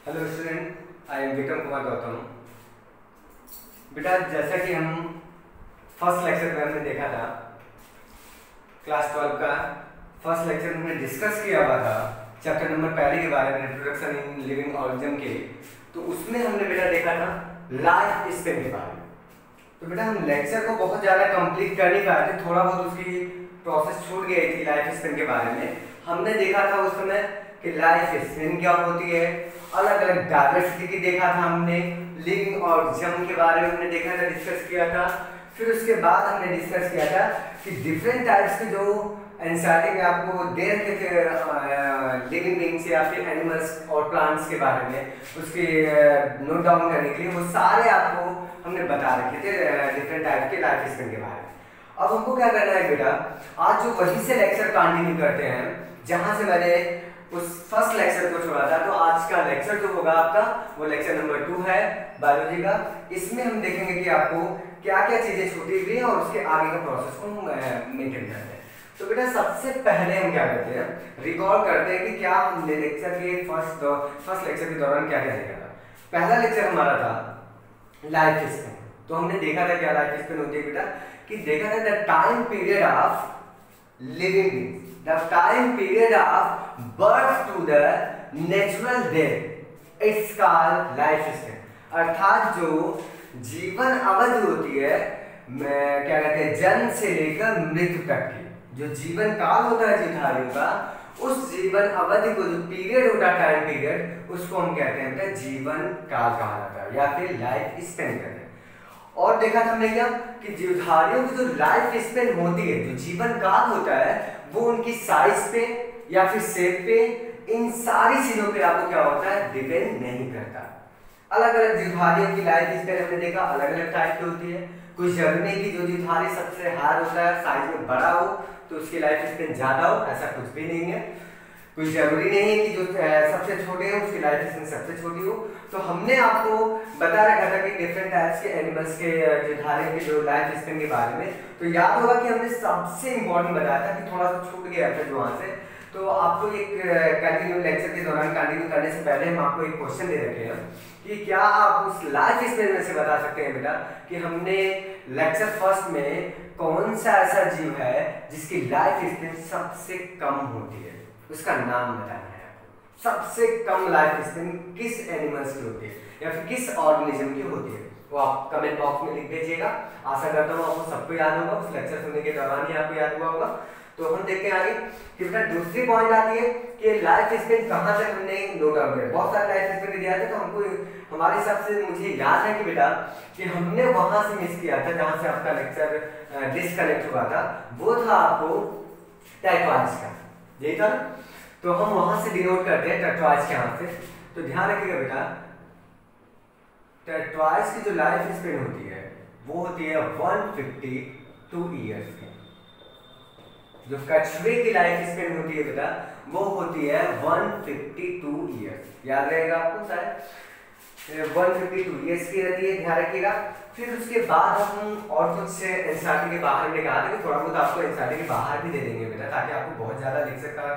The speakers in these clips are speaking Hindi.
Hello student, I am Vikram Kumar Gautam. बेटा, जैसा कि हम फर्स्ट लेक्चर में हमने देखा था, क्लास 12 का फर्स्ट लेक्चर में हमने डिस्कस किया हुआ था चैप्टर नंबर पहले के बारे में, रिप्रोडक्शन इन लिविंग ऑर्गेनिज्म के। तो उसमें हमने बेटा देखा था लाइफ स्पेन के बारे में। तो बेटा हम लेक्चर को बहुत ज़्यादा कंप्लीट कर नहीं पाए थे, थोड़ा बहुत उसकी प्रोसेस छूट गई थी लाइफ स्पेन के बारे में। हमने देखा था उस समय कि लाइफ स्पेन क्या होती है, अलग अलग डायवर्सिटी की देखा था हमने, लिविंग ऑर्गेनिज्म के बारे में हमने देखा था, डिस्कस किया था। फिर उसके बाद हमने डिस्कस किया था कि डिफरेंट टाइप्स के जो एनसीईआरटी में आपको दे रखे थे लिविंग बीइंग्स या फिर एनिमल्स और प्लांट्स के बारे में, उसके नोट डाउन करने के लिए वो सारे आपको हमने बता रखे थे डिफरेंट टाइप के लाइफ स्पेन के बारे में। अब हमको क्या करना है बेटा, आज जो वहीं से लेक्चर कंटिन्यू करते हैं जहां से मैंने उस फर्स्ट लेक्चर को छोड़ा था। तो आज का लेक्चर जो होगा आपका वो लेक्चर नंबर 2 है बायोलॉजी का। इसमें हम देखेंगे कि आपको क्या क्या चीजें छूटी हुई है और उसके आगे का प्रोसेस को मेंटेन करते हैं। तो बेटा सबसे पहले हम क्या करते हैं, रिकॉल करते हैं कि क्या हमने लेक्चर के फर्स्ट लेक्चर के दौरान क्या क्या देखा था। पहला लेक्चर हमारा था लाइफ स्पेन। तो हमने देखा था क्या लाइफ स्पेन होती है बेटा, कि देखा था the time period of living beings, the time period of birth to the natural death, it's called life span। अर्थात जो जीवन अवधि होती है, क्या कहते हैं, जन्म से लेकर मृत्यु तक की जो जीवन काल होता है जीवधारियों का, उस जीवन अवधि को जो पीरियड होता है, टाइम पीरियड, उसको हम कहते हैं बेटा जीवन काल कहा जाता है या फिर लाइफ स्पेन कहते हैं। और देखा था हमने क्या कि जीवधारियों की जो लाइफ स्पेन होती है, जो जीवन काल होता है, वो उनकी साइज पे या फिर शेप पे, इन सारी चीजों पे आपको क्या होता है, डिपेंड नहीं करता। अलग अलग जीवधारियों की लाइफ स्पेन हमने देखा अलग अलग टाइप की होती है। कोई जरूरी नहीं कि जो जीवधारी सबसे हार्ड होता है, साइज में बड़ा हो तो उसकी लाइफ स्पेन ज्यादा हो, ऐसा कुछ भी नहीं है। कोई जरूरी नहीं है कि जो सबसे छोटे हैं उसकी लाइफ स्पेन सबसे छोटी हो। तो हमने आपको बता रखा था कि डिफरेंट टाइप्स के एनिमल्स के जीवधारियों के जो लाइफ स्पेन के बारे में। तो याद होगा कि हमने सबसे इंपॉर्टेंट बताया था कि थोड़ा सा छूट गया था जो वहां से। तो आपको एक कंटिन्यू लेक्चर के दौरान कंटिन्यू करने से पहले हम आपको एक क्वेश्चन दे रखे हैं कि क्या आप उस लाइफ स्पेन में से बता सकते हैं बेटा कि हमने लेक्चर फर्स्ट में कौन सा ऐसा जीव है जिसकी लाइफ स्पेन सबसे कम होती है, उसका नाम बताना है आपको। सबसे कम लाइफ स्पेन किस एनिमल्स की होती है या फिर किस ऑर्गेनिज्म की होती है, वो आप कमेंट बॉक्स में लिख दीजिएगा। आशा करता हूँ आपको सबको याद होगा, उस लेक्चर सुनने के दौरान ही आपको याद हुआ होगा। तो हम देखते हैं आगे कि बेटा दूसरी पॉइंट आती है कि लाइफ स्पेन कहाँ तक हमने नोट डाउन किया। बहुत सारे लाइफ स्पेन दिया था, तो हमको हमारे हिसाब से मुझे याद है कि बेटा कि हमने वहां से मिस किया था जहां से आपका लेक्चर डिस्कनेक्ट हुआ था, वो था आपको टैटवाइज का, यही था। तो हम वहां से डिनोट करते हैं टैटवाइज के यहाँ से। तो ध्यान रखिएगा बेटा, टैटवाइज की जो लाइफ स्पेन होती है वो होती है 152 ईयर्स की। जो कछुए की लाइफ स्पेन होती है बेटा वो होती है 152 ईयर्स। याद रहेगा आपको शायद 152 ईयर्स की रहती है, ध्यान रखिएगा। फिर उसके बाद हम और कुछ एनसीईआरटी के बाहर में कहा था कि थोड़ा बहुत आपको एनसीईआरटी के बाहर भी दे देंगे बेटा, ताकि आपको बहुत ज्यादा लेक्चर का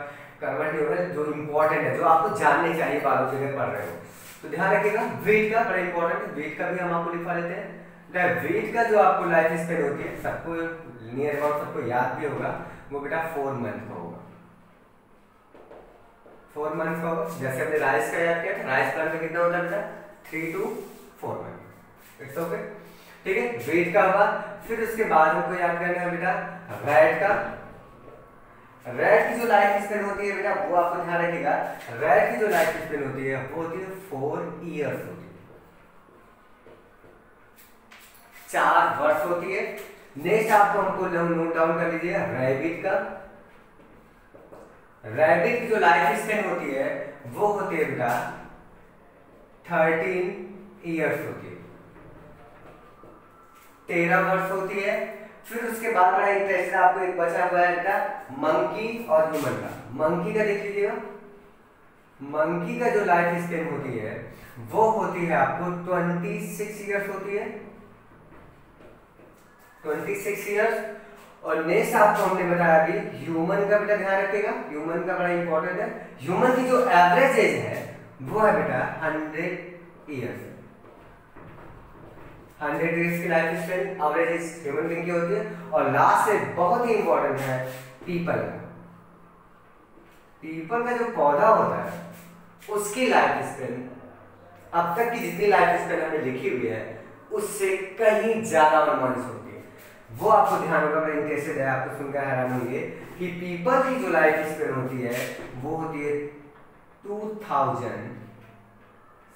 कन्वर्ट नहीं होगा, जो इंपॉर्टेंट है, जो आपको जानने चाहिए बायोलॉजी में पढ़ रहे हो। तो ध्यान रखिएगा वेट का बड़ा इंपॉर्टेंट है, वेट का भी हम आपको लिखवा लेते हैं। वेट का जो आपको लाइफ स्पेन होती है, सबको नियर अबाउट सबको याद भी होगा, वो बेटा 4 मंथ का होगा। 4 मंथ का होगा। जैसे हमने राइस का याद किया था, राइस प्लांट में कितना होता है बेटा 3 to 4 मंथ। इट्स ओके, ठीक है। वेट का होगा। फिर उसके बाद हमको याद करना है बेटा रैट का। रैट की जो लाइफ स्पेन होती है बेटा वो आपको ध्यान रखिएगा, रैट की जो लाइफ स्पेन होती है वो होती है 4 ईयर्स होती है, 4 वर्ष होती है। नेक्स्ट आपको हमको नोट डाउन कर लीजिए रैबिट का। रैबिट की जो लाइफ स्पेन होती है वो होती है बेटा 13 ईयर्स होती है, 13 वर्ष होती है। फिर उसके बाद बड़ा इंटरेस्टिंग आपको एक बचा हुआ है बेटा मंकी और ह्यूमन का। मंकी का देख लीजिएगा, मंकी का जो लाइफ स्पेन होती है वो होती है आपको 26 ईयर्स होती है, 26 ईयर्स। और नेक्स्ट आपको हमने बताया अभी ह्यूमन का बेटा ध्यान रखिएगा, ह्यूमन का बड़ा इंपॉर्टेंट है। ह्यूमन की जो एवरेज एज है वो है बेटा 100 ईयर्स। 100 ईयर्स की life span average human being की होती है। और लास्ट से बहुत ही इंपॉर्टेंट है पीपल। पीपल का जो पौधा होता है उसकी लाइफ स्पेन अब तक की जितनी लाइफ स्पेन हमें लिखी हुई है उससे कहीं ज्यादा अनुमानित होती है। वो आपको ध्यान होगा, मैं इंटरेस्टेड है, आपको सुनकर हैरान होंगे कि पीपल की जो लाइफ स्पेन होती है वो होती है 2000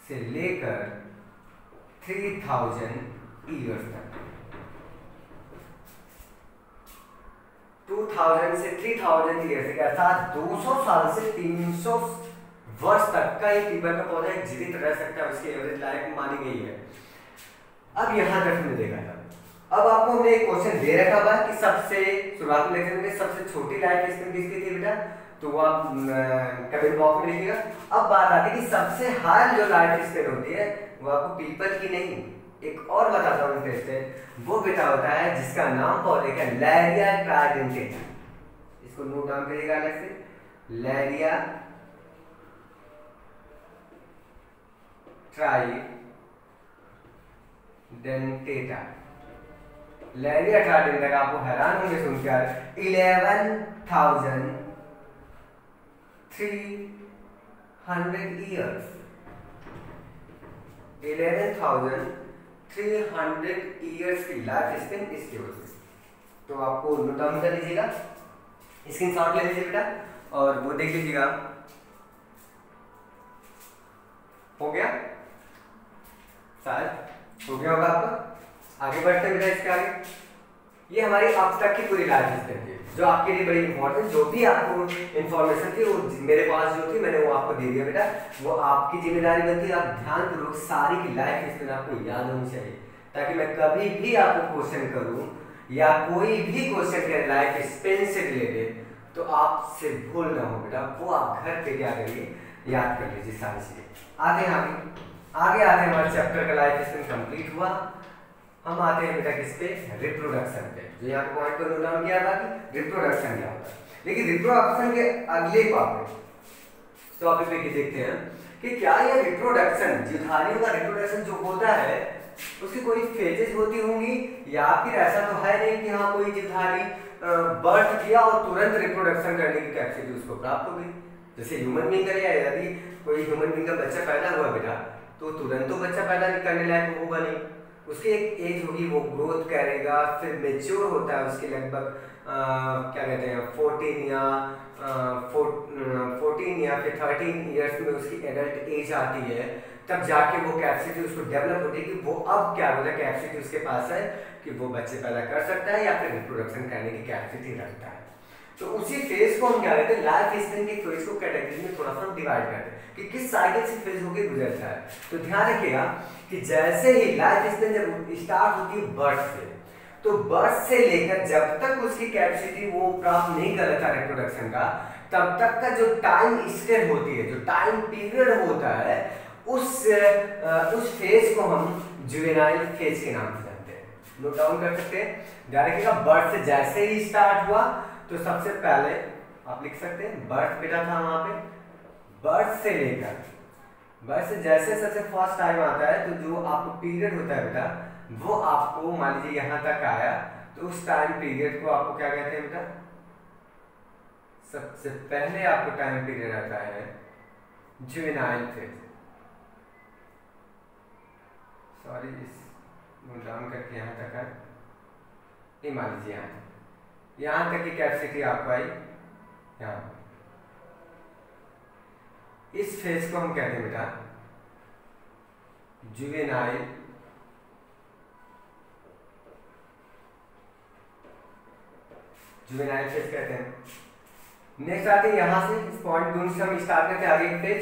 से लेकर 3000 ईयर्स तक। 2000 से 3000 ईयर्स तक, अर्थात 200 साल से 300 वर्ष तक का एक पीपल का पौधा एक जीवित रह सकता है, उसकी एवरेज लाइफ मानी गई है। अब यहां तक हमने देखा था। अब आपको हमने एक क्वेश्चन दे रखा हुआ कि सबसे शुरुआत में लेक्चर में सबसे छोटी लाइफ स्पेन किसकी थी बेटा, तो वो आप कमेंट बॉक्स में लिखिएगा। अब बात आती है कि सबसे हाई जो लाइफ स्पेन होती है वो आपको पीपल की नहीं, एक और बताता हूँ इंटरेस्टेड, वो बेटा होता है जिसका नाम पौधे का लैरिया ट्राइडेंटेटा। इसको नोट डाउन करिएगा अलग से, लैरिया ट्राइडेंटेटा। लैरिया ट्राइडेंटेटा का आपको हैरान होंगे सुनकर 11,300 ईयर्स। 11,300 ईयर्स की लाइफ स्पेन इसकी होती है। तो आपको नोट डाउन कर लीजिएगा, स्क्रीनशॉट ले लीजिए बेटा और वो देख लीजिएगा। हो गया, शायद हो गया होगा आपका। आगे बढ़ते हैं बेटा इसके आगे। ये हमारी अब तक की पूरी लाइफ स्पेन थी जो आपके लिए बड़ी इंपॉर्टेंट, जो भी आपको इन्फॉर्मेशन थी वो मेरे पास जो थी मैंने वो आपको दे दिया बेटा। वो आपकी जिम्मेदारी बनती है, आप ध्यानपूर्वक सारी की लाइफ स्पेन आपको याद होनी चाहिए, ताकि मैं कभी भी आपको क्वेश्चन करूं या कोई भी क्वेश्चन के लाइफ स्पेन से रिलेटेड तो आपसे भूल ना हो बेटा। वो आप घर पे क्या करिए, याद कर लीजिए सारी चीजें। आगे आते हैं हमारे चैप्टर का लाइफ स्पेन कंप्लीट हुआ। हम आते हैं बेटा किस पे, रिप्रोडक्शन पे। जो यहाँ पॉइंट पर नोट डाउन किया था कि रिप्रोडक्शन क्या होता है। लेकिन रिप्रोडक्शन के अगले टॉपिक पे देखते हैं कि क्या ये रिप्रोडक्शन, जीवधारियों का रिप्रोडक्शन जो होता है उसकी कोई फेजेस होती होंगी, या फिर ऐसा तो है नहीं कि हाँ कोई जीवधारी बर्थ किया और तुरंत रिप्रोडक्शन करने की कैपेसिटी उसको प्राप्त हो गई। जैसे ह्यूमन बीइंग करेगा, यदि कोई ह्यूमन बीइंग का बच्चा पैदा हुआ बेटा तो तुरंत तो बच्चा पैदा करने लायक होगा नहीं, उसकी एक एज होगी, वो ग्रोथ करेगा, फिर मेच्योर होता है उसके लगभग क्या कहते हैं 14 या फिर 13 ईयर्स में उसकी एडल्ट एज आती है, तब जाके वो कैपेसिटी उसको डेवलप होती है कि वो अब क्या होता है कैपेसिटी उसके पास है कि वो बच्चे पैदा कर सकता है या फिर रिप्रोडक्शन करने की कैपेसिटी रखता है। तो उसी फेज को हम क्या कहते हैं, लाइफ स्पेन के फेज को कैटेगरी में थोड़ा सा डिवाइड करते हैं कि किस साइकिल से फेज होकर गुजरता है। तो ध्यान रखिएगा कि जैसे ही लाइफ स्पेन जब स्टार्ट होती है बर्थ से, तो बर्थ से लेकर जब तक उसकी कैपेसिटी वो प्राप्त नहीं कर लेता रिप्रोडक्शन का, तब तक का जो टाइम स्केल होती है, जो टाइम पीरियड होता है, उस फेज को हम जुवेनाइल फेज के नाम से जानते हैं। नोट डाउन कर सकते हैं, ध्यान रखिएगा। बर्थ से जैसे ही स्टार्ट हुआ तो सबसे पहले आप लिख सकते हैं बर्थ बेटा था वहां पे, बर्थ से लेकर बर्थ से जैसे सबसे फर्स्ट टाइम आता है तो जो आपको पीरियड होता है बेटा वो आपको मान लीजिए यहां तक आया, तो उस टाइम पीरियड को आपको क्या कहते हैं बेटा, सबसे पहले आपको टाइम पीरियड आता है जुवेनाइल फेज। सॉरी, इस नोट डाउन करके यहां तक है, ये मान लीजिए यहां तक की कैपेसिटी आपको आई यहां। इस फेज को हम कहते हैं बेटा जुवेनाइल फेज कहते हैं। नेक्स्ट आते हैं यहां से, इस पॉइंट दूर से हम स्टार्ट करते हैं आगे एक फेज।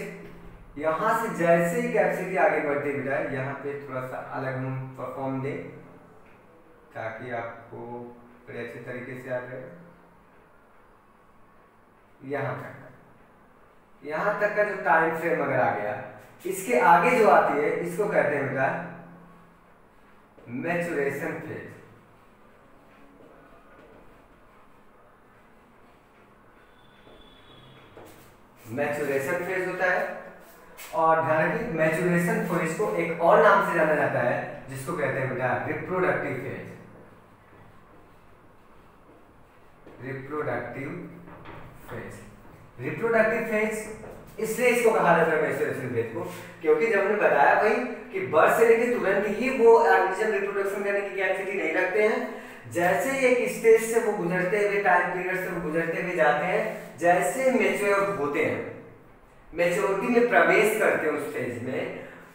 यहां से जैसे ही कैपेसिटी आगे बढ़ती है बेटा, यहाँ पे थोड़ा सा अलग हम परफॉर्म दें ताकि आपको बड़े अच्छे तरीके से याद रहे। यहाँ तक का जो टाइम फ्रेम अगर आ गया, इसके आगे जो आती है इसको कहते हैं बेटा मैचुरेशन फेज। मैचुरेशन फेज होता है। और ध्यान रखिए मैच्योरेशन फेज को एक और नाम से जाना जाता है जिसको कहते हैं बेटा reproductive phase. Reproductive phase, reproductive phase इसलिए इसको कहा जाता है मैच्योरेशन फेज को, क्योंकि जब हमने बताया भाई कि बर्थ से लेकर तुरंत ही वो ऑर्गेनिज्म रिप्रोडक्शन करने की कैपेसिटी नहीं रखते हैं, जैसे एक स्टेज से वो गुजरते हुए, टाइम पीरियड से वो गुजरते हुए जाते हैं, जैसे मैच्योर होते हैं, मैच्योरिटी में प्रवेश करते हैं उस फेज में,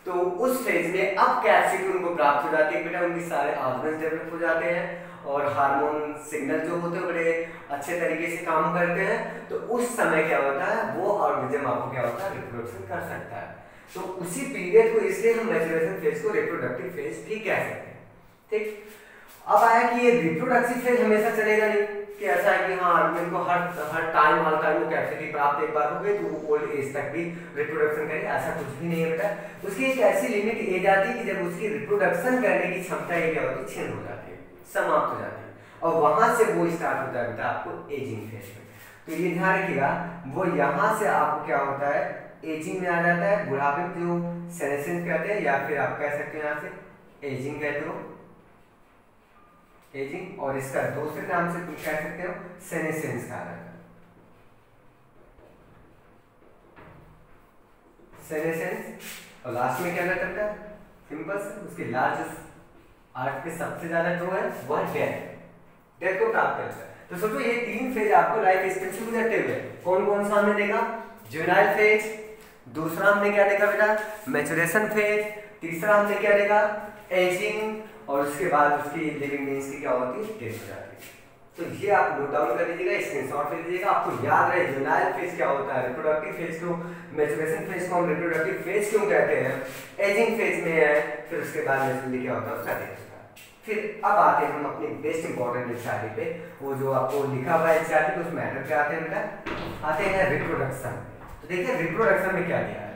तो उस फेज में अब कैपेसिटी उनको प्राप्त हो जाती है बेटा, उनके सारे ऑर्गन्स डेवलप हो जाते हैं और हार्मोन सिग्नल जो होते हैं बड़े अच्छे तरीके से काम करते हैं, तो उस समय क्या होता है वो ऑर्गेनिज्म आपको क्या होता है रिप्रोडक्शन कर सकता है। तो उसी पीरियड को इसलिए हम मैच्योरेशन फेज को रिप्रोडक्टिव फेज भी कह सकते हैं। ठीक, अब आया कि ये रिप्रोडक्टिव फेज हमेशा चलेगा नहीं, कि ऐसा है कि हाँ आर्गुमेंट को हर टाइम वो कैपेसिटी प्राप्त एक बार हो गई तो वो ओल्ड एज तक भी रिप्रोडक्शन करे, ऐसा कुछ भी नहीं है बेटा। उसकी एक ऐसी लिमिट एज आती है कि जब उसकी रिप्रोडक्शन करने की क्षमता ये क्या होती है क्षीण हो जाती है, समाप्त हो जाती है, और वहां से वो स्टार्ट होता है बेटा आपको एजिंग फेज में। तो ये ध्यान रखिएगा, वो यहाँ से आपको क्या होता है एजिंग में आ जाता है, बुढ़ापे में जो सेनेसेंस कहते हैं, या फिर आप कह सकते हैं यहाँ से एजिंग कहते हो, एजिंग, और इसका दूसरे नाम से कुछ कह सकते हो सेनेसेंस कहा जाता है, सेनेसेंस। और लास्ट में क्या रहता है सिंपल से उसके लार्ज आर्ट के सबसे ज्यादा जो है वह डेथ, डेथ को प्राप्त करता है। तो सोचो ये तीन फेज आपको लाइफ स्पेन से गुजरते हुए कौन कौन सा हमने देखा, जुवेनाइल फेज, दूसरा हमने क्या देखा बेटा मैच्योरेशन फेज, तीसरा हमने क्या देखा एजिंग, और उसके बाद उसकी लिविंग मीन्स की क्या होती है डेथ हो जाती है। तो ये आप नोट डाउन कर लीजिएगा, स्क्रीनशॉट ले लीजिएगा, आपको याद रहे जुवेनाइल फेज क्या होता है, रिप्रोडक्टिव फेज को, मैच्योरेशन फेज को हम रिप्रोडक्टिव फेज क्यों कहते हैं, एजिंग फेज में है, फिर उसके बाद नेचुरली क्या होता है उसका डेथ होता है। फिर अब आते हैं हम अपनी बेस्ट इंपॉर्टेंट एनसीईआरटी पे, वो जो आपको लिखा हुआ है एनसीईआरटी उस मैटर पे आते हैं बेटा, आते हैं रिप्रोडक्शन। तो देखिए रिप्रोडक्शन में क्या दिया है,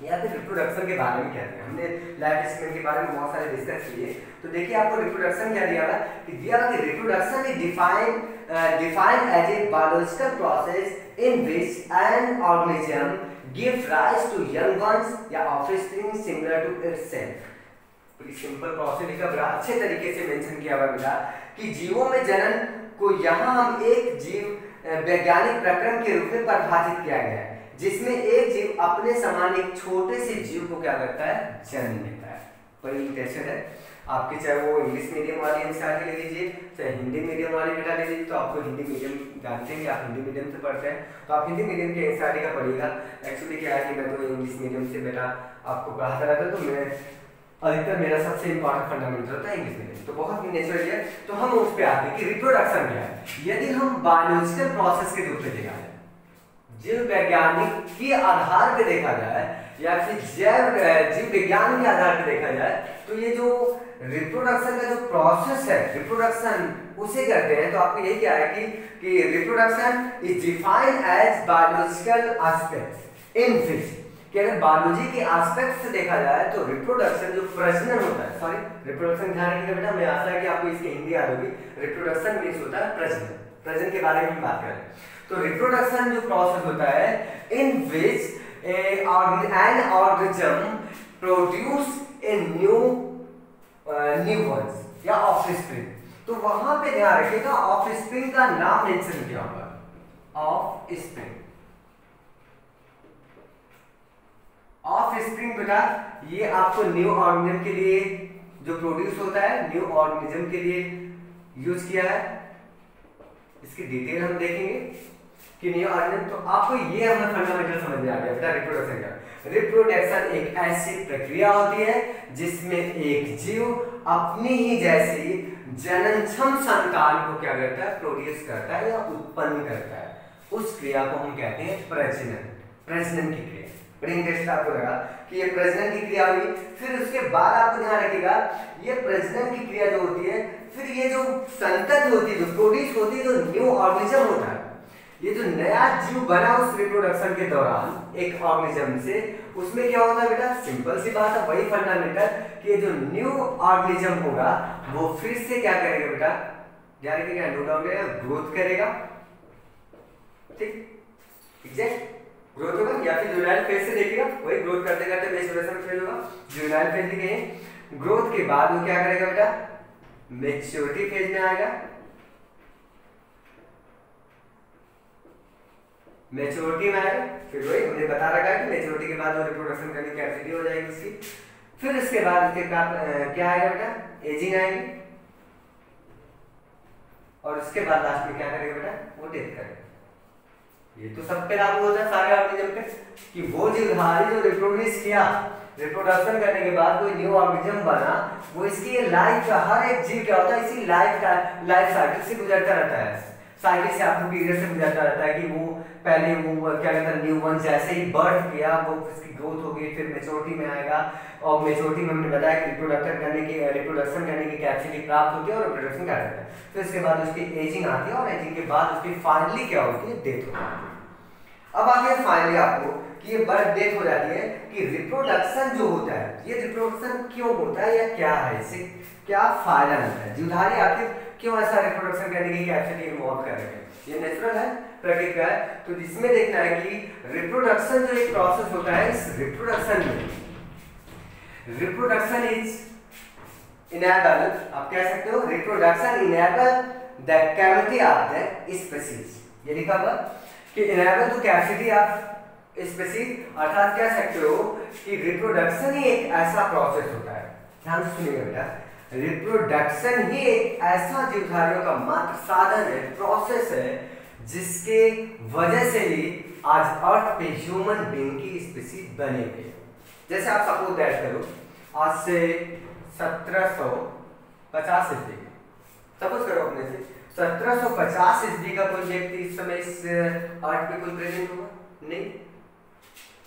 या फिर रिप्रोडक्शन के बारे में क्या दिया, हमने लाइफ स्पेन के बारे में बहुत सारे डिस्कस किए। तो देखिए आपको रिप्रोडक्शन क्या दिया है कि दिया कि reproduction is defined as a biological process in which an organism gives rise to young ones या offspring similar to itself. pretty simple process लिखा, बड़ा अच्छे तरीके से मेंशन किया हुआ बेटा कि जीवों में जनन को यहाँ हम एक जीव वैज्ञानिक प्रक्रम के रूप में परिभाषित किया गया है, जिसमें एक जीव अपने समान एक छोटे से जीव को क्या करता है जन्म देता है। बड़ी इंटरेस्टेड है आपके, चाहे वो इंग्लिश मीडियम वाली एनसीईआरटी ले लीजिए चाहे हिंदी मीडियम वाली बेटा ले लीजिए। तो आपको हिंदी मीडियम जानते हैं, आप हिंदी मीडियम से पढ़ते हैं तो आप हिंदी मीडियम के एनसीईआरटी का पढ़िएगा। एक्चुअली क्या है कि मैं तो इंग्लिश मीडियम से बेटा आपको पढ़ाता रहता, तो मैं अधिकतर मेरा सबसे इंपॉर्टेंट फंडामेंटल होता है इंग्लिश मीडियम, तो बहुत ही नेचुरल है। तो हम उस पे आते हैं कि रिप्रोडक्शन क्या है। यदि हम बायोलॉजिकल प्रोसेस के रूप में देखा जाए, जीव वैज्ञानिक के आधार पे देखा जाए, या फिर जीव विज्ञान के आधार पे देखा जाए, तो ये जो रिप्रोडक्शन का जो प्रोसेस है रिप्रोडक्शन उसे करते हैं। तो आपको यही क्या है कि reproduction is defined as biological aspect in which, कि अगर बायोलॉजी के एस्पेक्ट से देखा जाए तो रिप्रोडक्शन जो प्रजनन होता है, सॉरी रिप्रोडक्शन ध्यान रखिएगा बेटा, मैं आशा है कि आपको इसकी हिंदी याद होगी। रिप्रोडक्शन मींस होता है प्रजनन, प्रजनन के बारे में हम बात करें तो रिप्रोडक्शन जो प्रोसेस होता है in which an organism produce a new ones या ऑफस्प्रिंग। तो वहां पे ध्यान रखिएगा ऑफस्प्रिंग का नाम मेंशन किया हुआ है, ऑफस्प्रिंग। ऑफस्प्रिंग बेटा ये आपको न्यू ऑर्गेनिज्म के लिए जो प्रोड्यूस होता है, न्यू ऑर्गेनिज्म के लिए यूज किया है। इसकी डिटेल हम देखेंगे कि न्यू ऑर्गेनिज्म। तो आपको ये हमें फंडामेंटल समझ में आ गया बेटा रिप्रोडक्शन का। रिप्रोडक्शन एक ऐसी प्रक्रिया होती है जिसमें एक जीव अपनी ही जैसी जननक्षम संतान को क्या करता है प्रोड्यूस करता है या उत्पन्न करता है। उस क्रिया को हम कहते हैं प्रजनन, प्रजनन की क्रिया। बड़ी इंटरेस्ट आपको लगा कि ये प्रजनन की क्रिया हुई। फिर उसके बाद आपको ध्यान रखिएगा ये प्रजनन की क्रिया जो होती है, फिर ये जो संतति होती है, जो प्रोड्यूस होती है, जो न्यू ऑर्गेनिज्म होता है, ये जो नया जीव बना उस रिप्रोडक्शन के दौरान एक ऑर्गेनिज्म से, उसमें क्या होता है बेटा सिंपल सी बात है, वही फंडामेंटल कि ये जो न्यू ऑर्गेनिज्म होगा वो फिर से क्या करेगा बेटा, ध्यान रखिएगा, नोट डाउन करेगा, ग्रोथ करेगा। ठीक, एग्जैक्ट ग्रोथ होगा, या फिर जुवेनाइल फेज से देखिएगा, वही ग्रोथ करते करते मैच्योरेशन फेज होगा, जुवेनाइल फेज लिखे। ग्रोथ के बाद वो क्या करेगा बेटा, मैच्योरिटी फेज में आएगा, मैच्योरिटी में आएगा, फिर वही हमने बता रखा है कि मैच्योरिटी के बाद वो रिप्रोडक्शन करने की कैपेसिटी हो जाएगी उसकी। फिर उसके बाद उसके क्या आएगा बेटा, एजिंग आएगी, और उसके बाद लास्ट में क्या करेगा बेटा, वो डेथ करेगा। ये तो सब पे लागू होता है सारे ऑर्गेनिज्म पे, कि वो जीवधारी जो रिप्रोड्यूस किया, रिप्रोडक्शन करने के बाद कोई न्यू ऑर्गेनिज्म बना, वो इसकी लाइफ का, हर एक जीव क्या होता है इसी लाइफ साइकिल से गुजरता रहता है, साइकिल से आपको पीरियड से गुजरता रहता है, कि वो पहले वो क्या कहता है न्यू वन जैसे ही बर्थ किया वो उसकी ग्रोथ होगी, फिर मैच्योरिटी में आएगा, और मैच्योरिटी में हमने बताया कि रिप्रोडक्शन करने की कैपेसिटी प्राप्त होती है और रिप्रोडक्शन कर देता है। फिर उसके बाद उसकी एजिंग आती है, और एजिंग के बाद उसकी फाइनली क्या होती है, डेथ होती है। अब आगे फाइनली आपको कि ये बर्थ डेथ हो जाती है, कि रिप्रोडक्शन जो होता है, ये रिप्रोडक्शन क्यों होता है या क्या है, इससे क्या फायदा मिलता है, जीवधारी आखिर क्यों ऐसा रिप्रोडक्शन करने की कैपेसिटी इन्वॉल्व कर रहे हैं, ये नेचुरल है, प्रकृति का है। तो इसमें देखना है कि रिप्रोडक्शन जो एक प्रोसेस होता है, इस रिप्रोडक्शन में रिप्रोडक्शन इज इनेबल, आप कह सकते हो reproduction enable the cavity of the species, ये लिखा हुआ कि enable to capacity of species, अर्थात कह सकते हो कि रिप्रोडक्शन ही एक ऐसा प्रोसेस होता है, ध्यान से सुनिएगा बेटा, रिप्रोडक्शन ही एक ऐसा जीवधारियों का मात्र साधन है, प्रोसेस है, जिसके वजह से ही आज अर्थ पे ह्यूमन बीइंग की स्पीशीज बनी हुई है। जैसे आप सपोज दैट करो, आज से 1750 ईस्वी, सपोज करो अपने से 1750 ईस्वी का कोई व्यक्ति इस समय इस अर्थ पे कोई प्रेजेंट होगा नहीं।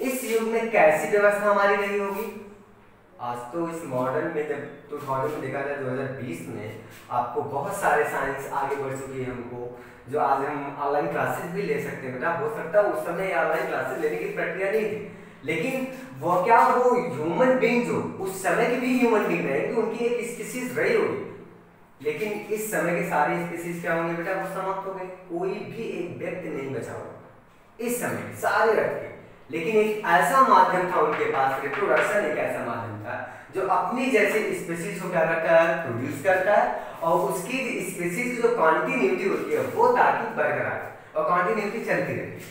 इस युग में कैसी व्यवस्था हमारी रही होगी, आज तो इस मॉडर्न में जब 2000 में देखा जाए 2020 में आपको बहुत सारे साइंस आगे बढ़ चुकी है, हमको जो आज हम ऑनलाइन क्लासेस भी ले सकते हैं बेटा, हो सकता है उस समय ऑनलाइन क्लासेस लेने की प्रक्रिया नहीं थी, लेकिन वो क्या, वो ह्यूमन बीइंग जो उस समय के भी ह्यूमन बीइंग रहेंगे, उनकी एक स्पीशीज रही होगी, लेकिन इस समय के सारे स्पीशीज क्या होंगे बेटा, वो समाप्त हो गए, कोई भी एक व्यक्ति नहीं बचा होगा इस समय सारे रखे। लेकिन एक ऐसा माध्यम था उनके पास, रिप्रोडक्शन एक ऐसा माध्यम था जो अपनी जैसे स्पीशीज को क्या करता है, प्रोड्यूस करता है, और उसकी स्पीशीज की जो कॉन्टिन्यूटी होती है वो ताकि बरकरार और कॉन्टिन्यूटी चलती रहती है।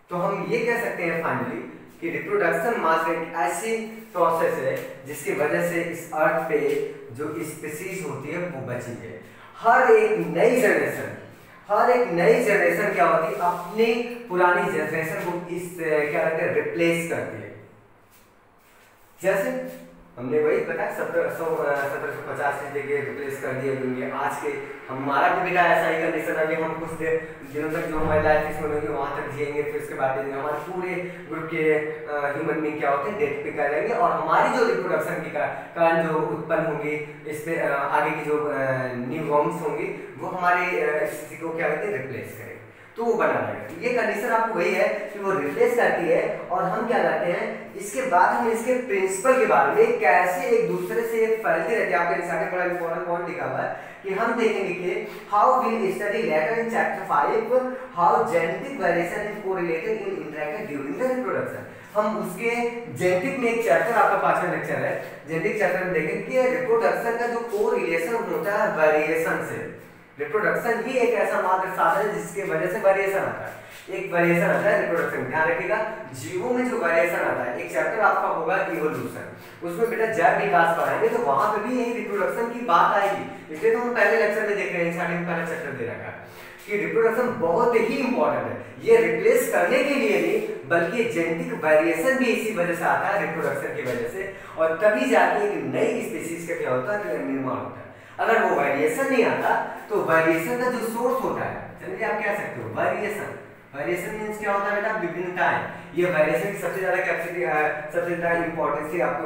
तो हम ये कह सकते हैं फाइनली कि रिप्रोडक्शन मात्र एक ऐसी प्रोसेस है जिसकी वजह से इस अर्थ पे जो स्पीशीज होती है वो बची है। हर एक नई जनरेशन क्या होती है, अपनी पुरानी जनरेशन को इस क्या कहते हैं रिप्लेस करती है। जैसे हमने वही बताया 1750 की जगह रिप्लेस कर दिया होंगे, आज के हमारा भी बेटा ऐसा ही कंडीशन है, हम कुछ दिनों तक जो हमारी लाइफ इसमें होगी वहाँ तक जिएंगे, फिर उसके बाद हमारे पूरे ग्रुप के ह्यूमन बीइंग क्या होते हैं डेथ पे कर रहेंगे, और हमारी जो रिप्रोडक्शन की कारण जो उत्पन्न होंगी, इस पे आगे की जो न्यू वॉर्म्स होंगी वो हमारे स्थिति को क्या कहते हैं रिप्लेस करेंगे, तो वो बना रहेगा। ये कंडीशन आपको वही है कि वो रिप्लेस करती है, और हम क्या करते हैं इसके बाद हम इसके प्रिंसिपल के बारे में कैसे एक दूसरे से फैलती रहती है, आपके निशान बड़ा इंपॉर्टेंट पॉइंट लिखा हुआ है कि हम देखेंगे कि how will study letter in chapter 5 how genetic variation is correlated in interaction during the reproduction. हम उसके जेनेटिक में एक चैप्टर, आपका 5वां लेक्चर है जेनेटिक चैप्टर में देखेंगे कि रिप्रोडक्शन का जो कोरिलेशन होता है वेरिएशन से। रिप्रोडक्शन ही एक ऐसा मात्र साधन है जिसके वजह से वेरिएशन आता है, एक वेरिएशन आता है रिप्रोडक्शन। ध्यान रखिएगा जीवों में जो वेरिएशन आता है, एक चैप्टर आपका होगा इवोल्यूशन, उसमें बेटा जैव विकास पढ़ाएंगे तो वहां पे भी यही रिप्रोडक्शन की बात आएगी। इसलिए तो हम पहले लेक्चर में देख रहे हैं, स्टार्टिंग में पहला चैप्टर दे रखा है कि रिप्रोडक्शन बहुत ही इंपॉर्टेंट है। ये रिप्लेस करने के लिए नहीं बल्कि जेनेटिक वेरिएशन भी इसी वजह से आता है, रिप्रोडक्शन की वजह से, और तभी जाके एक नई स्पीशीज का क्या होता है निर्माण होता है। अगर वो वेरिएशन नहीं आता तो वेरिएशन का जो सोर्स होता है, चलिए आप कह सकते हो वेरिएशन मींस क्या होता है बेटा, विभिन्नताएं। ये वेरिएशन की सबसे ज्यादा कैपेसिटी, सबसे ज्यादा इंपॉर्टेंस आपको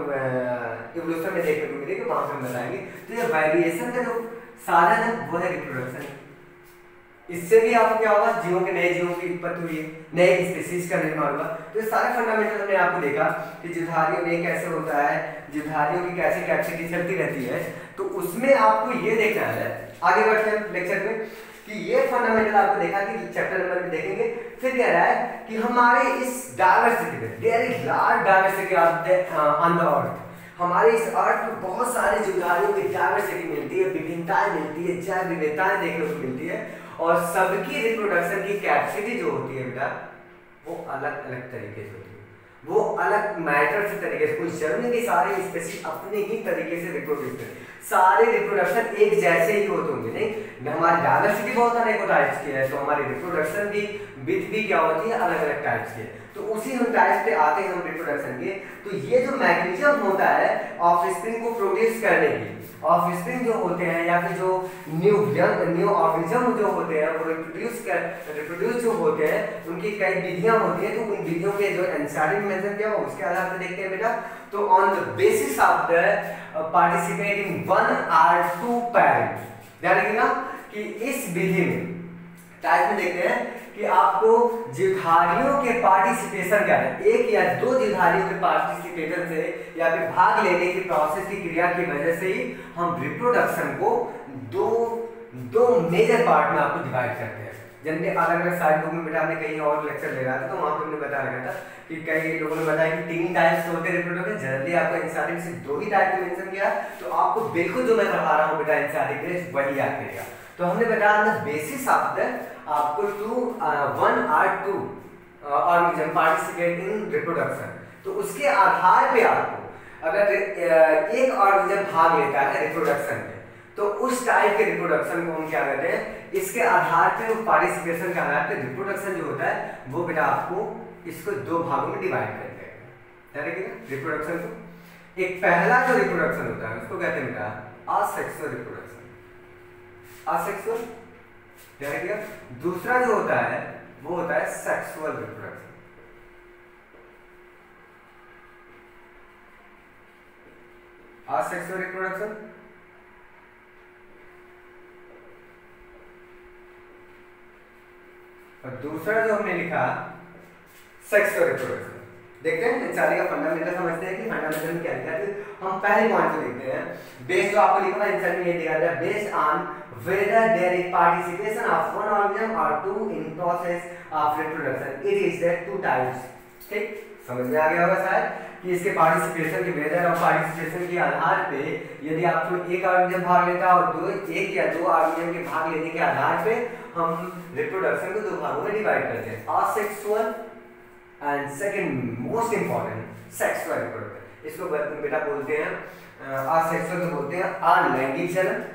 इवोल्यूशन में देखने को मिलेगी, वहां पे हम बताएंगे। तो ये वेरिएशन का जो साधन है वो है रिप्रोडक्शन। इससे भी आपको क्या होगा, जीवों के नए जीवों की उत्पत्ति हुई, नए स्पीशीज का निर्माण हुआ। तो ये सारे फंडामेंटल हमने आपको देखा कि जीवधारियों में कैसे होता है, जीवधारियों की कैसे कैपेसिटी चलती रहती है। तो उसमें आपको ये देखना है, आगे बढ़ते हैं लेक्चर में, कि ये फंडामेंटल आपको देखा कि चैप्टर नंबर में देखेंगे। फिर कह रहा है कि हमारे इस डाइवर्सिटी में, there is large diversity on the earth, हमारे इस अर्थ में बहुत सारे जीवधारियों की डाइवर्सिटी मिलती है, विभिन्नताएं मिलती है, जैव विविधताएं देखने को मिलती है, और सबकी रिप्रोडक्शन की कैपेसिटी जो होती है बेटा वो अलग अलग तरीके से होती है, वो अलग मैटर से तरीके से, कोई जरूरी नहीं सारे स्पेसिफिक अपने ही तरीके से रिप्रोड्यूस करें, सारे रिप्रोडक्शन एक जैसे ही होते होंगे नहीं। हमारी डाइवर्सिटी बहुत अनेकों टाइप्स की है, तो हमारी रिप्रोडक्शन भी विथ भी क्या होती है, अलग अलग टाइप्स की है। तो उसी हम टाइप्स पे आते हैं हम रिप्रोडक्शन के। तो ये जो मैकेनिज्म होता है ऑफस्प्रिंग को प्रोड्यूस करने की, ऑफस्प्रिंग जो होते हैं या फिर जो न्यू ऑर्गेनिज्म जो होते हैं वो रिप्रोड्यूस जो होते हैं, उनकी कई विधियां होती हैं। तो उन विधियों के जो एंसाइटिक मेथड क्या हो उसके आधार पर देखते हैं बेटा। तो on the basis of the participating 1 or 2 parents, ध्यान रखिएगा कि इस विधि में टाइप में देखते हैं कि आपको जीवधारियों के पार्टिसिपेशन क्या है, एक या दो जीवधारियों के पार्टिसिपेशन से या फिर भाग लेने की प्रोसेस की क्रिया की वजह से ही हम रिप्रोडक्शन को दो मेजर पार्ट में आपको डिवाइड करते हैं। जैसे अलग अलग साइड बुक में बेटा हमने कहीं और लेक्चर ले रहा था तो वहां पे हमने बता रखा था कि कई लोगों ने बताया कि 3 टाइप्स होते हैं रिप्रोडक्शन, जनरली आपको एंसाइटिक से 2 ही टाइप को मेंशन किया, तो आपको बिल्कुल जो मैं पढ़ा रहा हूं बेटा एंसाइटिक वही याद करेगा। तो हमने बताया द बेसिस ऑफ द आपको 1 or 2 organism participate in reproduction, तो उसके आधार पे आपको अगर एक ऑर्गेनिज्म भाग लेता है रिप्रोडक्शन में तो उस टाइप के रिप्रोडक्शन को हम क्या कहते हैं, इसके आधार पे पार्टिसिपेशन के आधार पे रिप्रोडक्शन जो होता है वो बेटा आपको इसको 2 भागों में डिवाइड कर देगा। रिप्रोडक्शन को एक पहला जो रिप्रोडक्शन होता है उसको कहते हैं बेटा असेक्सुअल रिप्रोडक्शन, असेक्सुअल। दूसरा जो होता है वो होता है सेक्सुअल रिप्रोडक्शन। असेक्सुअल रिप्रोडक्शन और दूसरा जो हमने लिखा सेक्सुअल रिप्रोडक्शन। देखते हैं इंसानी का फंडामेंटल समझते हैं कि फंडामेंटल में क्या लिखा है। हम पहले पॉइंट को देखते हैं, बेस्ड जो आपको लिखा है इंसान में ये दिखा है based on whether there is participation of one organism or 2 in process of reproduction, it is there 2 types। ठीक, समझ में आ गया होगा शायद कि इसके पार्टिसिपेशन के वेदर और पार्टिसिपेशन के आधार पे यदि आपको एक ऑर्गेनिज्म भाग लेता है और एक या दो ऑर्गेनिज्म के भाग लेने के आधार पे हम रिप्रोडक्शन को 2 भागों में डिवाइड करते हैं, asexual and second most important sexual reproduction. इसको बेटा बोलते हैं असेक्सुअल को बोलते हैं अलैंगिक जनन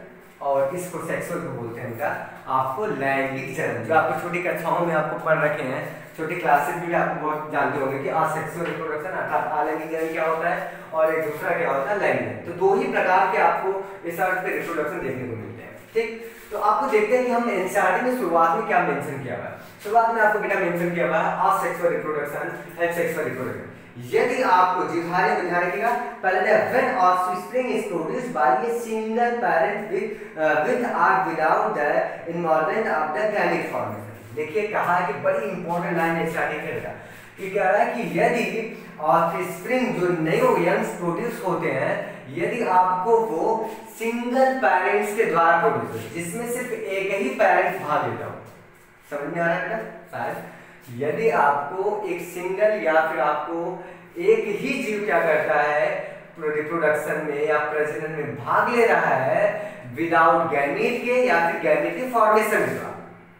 और इसको सेक्सुअल को बोलते हैं बेटा आपको लैंगिक जनन। जो आपको छोटी कक्षाओं में आपको पढ़ रखे हैं, छोटी क्लासेस भी आपको बहुत जानते होंगे कि असेक्सुअल रिप्रोडक्शन अर्थात अलैंगिक जनन क्या होता है और एक दूसरा क्या होता है लैंगिक। तो 2 ही प्रकार के आपको इस अर्थ पे रिप्रोडक्शन देखने को मिलते हैं। ठीक, तो आपको देखते हैं कि हम एनसीईआरटी में शुरुआत में क्या मेंशन किया हुआ है। शुरुआत में आपको बेटा मेंशन किया हुआ है asexual reproduction and sexual reproduction. यदि आपको जीवधारी को ध्यान रखिएगा पहले when offspring is produced by a single parent with और without the involvement of the gamete formation. देखिए कहा है कि बड़ी इंपॉर्टेंट लाइन स्टार्टिंग करेगा कि कह रहा है कि यदि ऑफस्प्रिंग जो नए यंग्स प्रोड्यूस होते हैं यदि आपको वो सिंगल पेरेंट्स के द्वारा प्रोड्यूस हो जिसमें सिर्फ एक ही पेरेंट भाग लेता हो। समझ में आ रहा है बेटा शायद यदि आपको एक सिंगल या फिर आपको एक ही जीव क्या करता है रिप्रोडक्शन में या प्रजनन में भाग ले रहा है विदाउट गैमेट के या फिर गैमेट के फॉर्मेशन के द्वारा,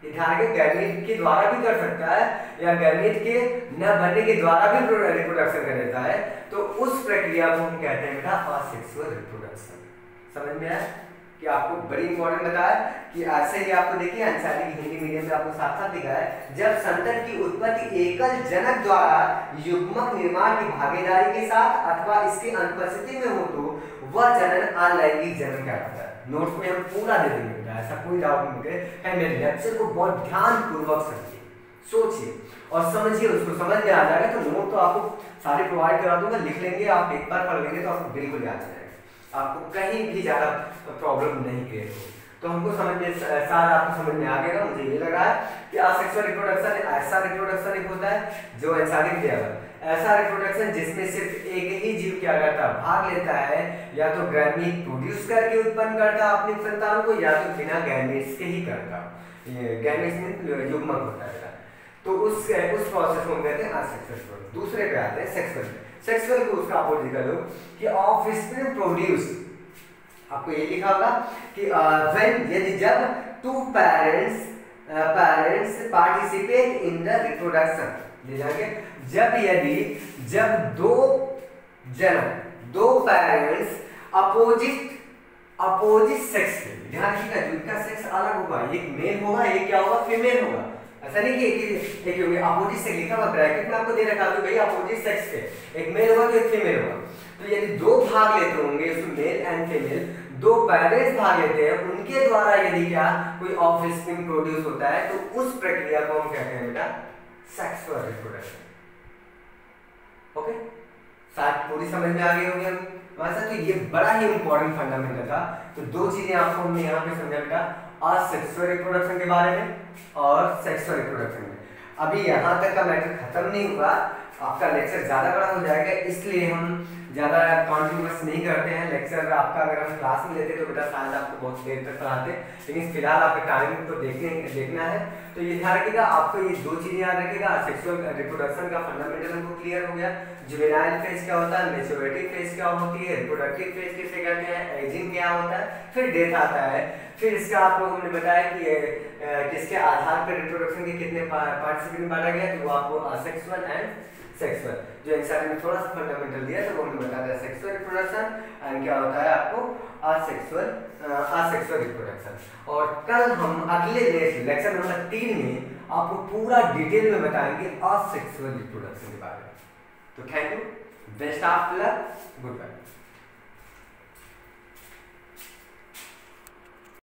ध्यान रखें गैमेट के द्वारा भी कर सकता है या गैमेट के न बनने के द्वारा भी रिप्रोडक्शन कर देता है, तो उस प्रक्रिया को हम कहते हैं बेटा असेक्सुअल रिप्रोडक्शन। समझ में आया कि आपको बड़ी इंपॉर्टेंट बताया कि ऐसे ही आपको देखिए एनसीईआरटी की हिंदी मीडियम में आपको साथ साथ दिखा है जब संतति की उत्पत्ति एकल जनक द्वारा युग्मक निर्माण की भागीदारी के साथ अथवा इसकी अनुपस्थिति में हो तो वह जनन अलैंगिक जनन कहलाता है। नोट्स में हम पूरा दे देंगे बेटा, ऐसा कोई डाउट नहीं है। मेरे लेक्चर को बहुत ध्यानपूर्वक समझिए, सोचिए और समझिए, उसको समझ में आ जाएगा तो नोट तो आपको सारे प्रोवाइड करा दूंगा, लिख लेंगे आप, एक बार पढ़ लेंगे तो आपको बिल्कुल याद आ जाएगा, आपको कहीं भी ज्यादा प्रॉब्लम नहीं क्रिएट होगी। तो हमको समझ में सारा आपको समझ में आ गया। मुझे ये लग रहा है कि असेक्सुअल रिप्रोडक्शन ऐसा रिप्रोडक्शन एक होता है जो एनसीईआरटी दिया हुआ है, ऐसा रिप्रोडक्शन जिसमें सिर्फ एक ही जीव क्या करता है भाग लेता है या तो गैमेट प्रोड्यूस करके उत्पन्न करता है अपनी संतान को या तो बिना गैमेट्स के ही करता है। गैमेट्स में युग्मक होता है बेटा। तो उस प्रोसेस को हम कहते हैं असेक्सुअल। दूसरे पे आते हैं सेक्सुअल। सेक्सुअल को उसका अपोजिट कर लो कि ऑफस्प्रिंग प्रोड्यूस, आपको ये लिखा होगा कि व्हेन, यदि जब two parents participate in the reproduction, ले जाएंगे जब दो पेरेंट्स अपोजिट सेक्स के, ध्यान रखिएगा जिनका सेक्स अलग होगा, एक मेल होगा एक क्या होगा फीमेल होगा, ऐसा नहीं कि एक होगा अपोजिट सेक्स लिखा हुआ ब्रैकेट में आपको दे रखा है भाई अपोजिट सेक्स के, एक मेल होगा तो एक फीमेल होगा। तो यदि दो भाग लेते होंगे उसमें मेल एंड फीमेल, दो पेरेंट्स भाग लेते हैं, उनके द्वारा यदि क्या कोई ऑफस्प्रिंग प्रोड्यूस होता है तो उस प्रक्रिया को हम कहते हैं बेटा सेक्सुअल रिप्रोडक्शन। ओके, शायद पूरी समझ में आ गई होगी वैसा। तो ये बड़ा ही इंपॉर्टेंट फंडामेंटल था। तो दो चीजें आपको हमने यहाँ पे समझा बेटा, असेक्सुअल रिप्रोडक्शन के बारे में और सेक्सुअल रिप्रोडक्शन में। अभी यहाँ तक का मैटर खत्म नहीं हुआ, आपका लेक्चर ज्यादा बड़ा हो जाएगा, इसलिए हम ज्यादा कॉन्टिन्यूअस नहीं करते हैं लेक्चर। आपका अगर हम क्लास में लेते तो बेटा शायद आपको बहुत देर तक पढ़ाते, लेकिन फिलहाल आपके टाइमिंग तो देखना है। तो ये ध्यान रखिएगा, आपको ये दो चीजें याद रखिएगा, सेक्सुअल रिप्रोडक्शन का फंडामेंटल हमको क्लियर हो गया, जुवेनाइल फेज क्या होता है, मैच्योरिटी फेज क्या होती है, रिप्रोडक्टिव फेज किसे कहते हैं, एजिंग क्या होता है, फिर डेथ आता है। फिर इसका आप लोगों ने बताया कि किसके आधार पर रिप्रोडक्शन के कितने पार्टिसिपेंट में बांटा गया, तो वो आपको असेक्सुअल एंड सेक्सुअल, जो एनसीईआरटी में थोड़ा सा फंडामेंटल दिया तो वो हमने बता दिया सेक्सुअल रिप्रोडक्शन एंड क्या होता है आपको असेक्सुअल रिप्रोडक्शन। और कल हम अगले लेक्चर नंबर 3 में आपको पूरा डिटेल में बताएंगे असेक्सुअल रिप्रोडक्शन के बारे में। तो thank you, best of luck, good bye.